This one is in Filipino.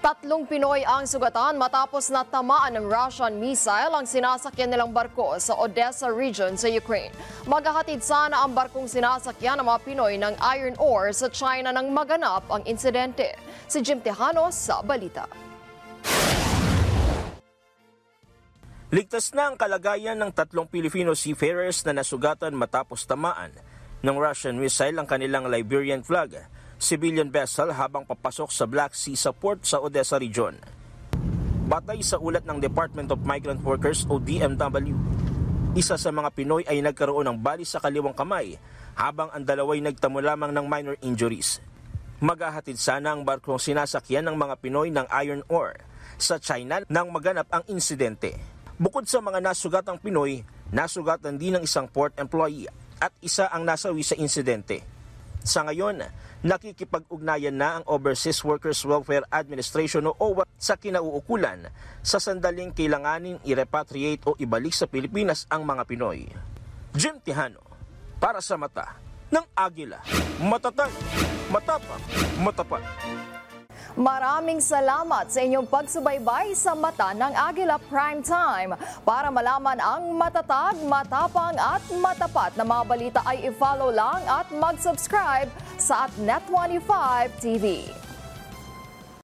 Tatlong Pinoy ang sugatan matapos na tamaan ng Russian missile ang sinasakyan nilang barko sa Odessa region sa Ukraine. Maghahatid sana ang barkong sinasakyan ng mga Pinoy ng iron ore sa China nang maganap ang insidente. Si Jim Tejano sa balita. Ligtas na ang kalagayan ng tatlong Filipino seafarers na nasugatan matapos tamaan ng Russian missile ang kanilang Liberian flag civilian vessel habang papasok sa Black Sea sa port sa Odessa region. Batay sa ulat ng Department of Migrant Workers o DMW, isa sa mga Pinoy ay nagkaroon ng bali sa kaliwang kamay habang ang dalaway nagtamo lamang ng minor injuries. Maghahatid sana ang barkong sinasakyan ng mga Pinoy ng iron ore sa China nang maganap ang insidente. Bukod sa mga nasugatang Pinoy, nasugatan din ng isang port employee at isa ang nasawi sa insidente. Sa ngayon, nakikipag-ugnayan na ang Overseas Workers Welfare Administration o OWA sa kinauukulan sa sandaling kailanganing i-repatriate o ibalik sa Pilipinas ang mga Pinoy. Jim Tejano, para sa Mata ng Agila. Matatag, matapang, matapat. Maraming salamat sa inyong pagsubaybay sa Mata ng Agila Primetime. Para malaman ang matatag, matapang at matapat na mga balita ay i-follow lang at mag-subscribe sa @Net25 TV.